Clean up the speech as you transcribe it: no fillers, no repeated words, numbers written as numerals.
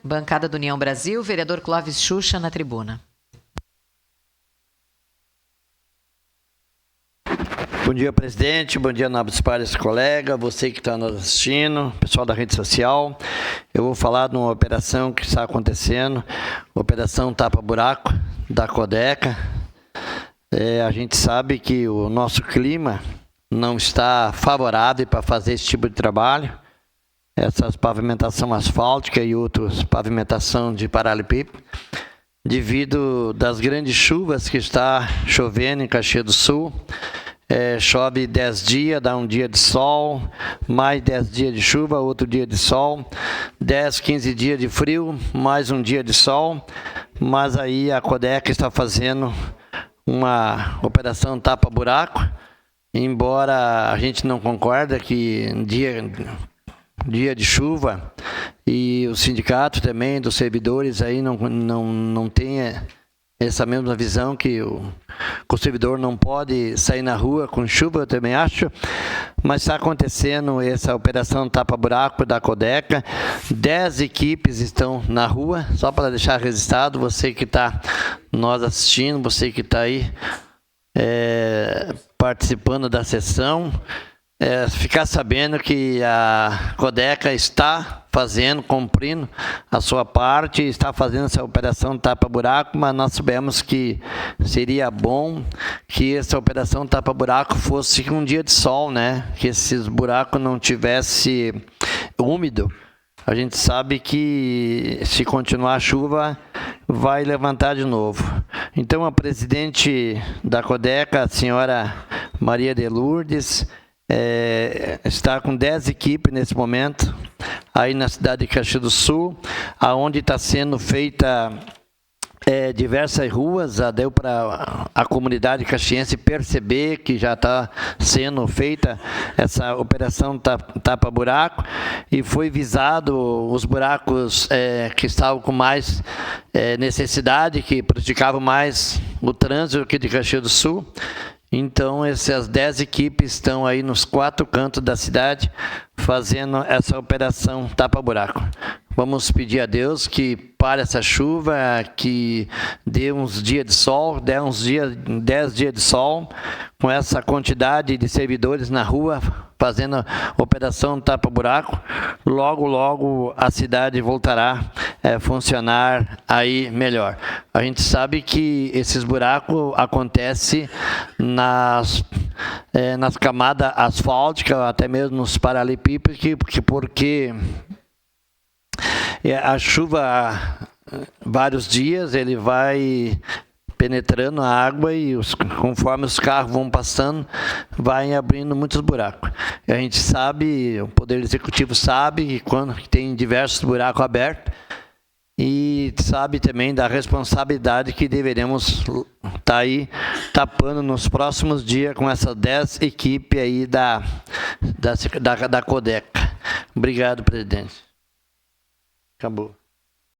Bancada do União Brasil, vereador Clóvis Xuxa na tribuna. Bom dia, presidente. Bom dia, nobres pares, colega, você que está nos assistindo, pessoal da rede social. Eu vou falar de uma operação que está acontecendo, Operação Tapa Buraco, da Codeca. A gente sabe que o nosso clima não está favorável para fazer esse tipo de trabalho. Essas pavimentação asfáltica e outras pavimentação de paralelepípedo, devido das grandes chuvas que está chovendo em Caxias do Sul. Chove 10 dias, dá um dia de sol, mais 10 dias de chuva, outro dia de sol, 10, 15 dias de frio, mais um dia de sol. Mas aí a Codeca está fazendo uma operação tapa-buraco, embora a gente não concorda que dia de chuva, e o sindicato também dos servidores aí não tenha essa mesma visão que o servidor não pode sair na rua com chuva, eu também acho, mas está acontecendo essa operação tapa-buraco da Codeca. 10 equipes estão na rua, só para deixar registrado, você que está nós assistindo, você que está aí participando da sessão, ficar sabendo que a Codeca está cumprindo a sua parte, está fazendo essa operação tapa-buraco, mas nós sabemos que seria bom que essa operação tapa-buraco fosse um dia de sol, né? Que esses buracos não tivesse úmido. A gente sabe que se continuar a chuva, vai levantar de novo. Então a presidente da Codeca, a senhora Maria de Lourdes, está com 10 equipes nesse momento, aí na cidade de Caxias do Sul, aonde está sendo feita diversas ruas, já deu para a comunidade caxiense perceber que já está sendo feita essa operação tapa-buraco, e foi visado os buracos que estavam com mais necessidade, que prejudicavam mais o trânsito aqui de Caxias do Sul. Então, essas 10 equipes estão aí nos 4 cantos da cidade fazendo essa operação tapa-buraco. Vamos pedir a Deus que pare essa chuva, que dê uns dias de sol, 10 dias de sol, com essa quantidade de servidores na rua fazendo a operação tapa-buraco. Logo, logo a cidade voltará a funcionar aí melhor. A gente sabe que esses buracos acontecem nas camadas asfálticas, até mesmo nos paralelepípedos, porque a chuva, vários dias, ele vai penetrando a água e conforme os carros vão passando, vai abrindo muitos buracos. E a gente sabe, o Poder Executivo sabe que quando tem diversos buracos abertos, e sabe também da responsabilidade que deveremos estar aí tapando nos próximos dias com essas 10 equipes aí da Codeca. Obrigado, presidente. Acabou.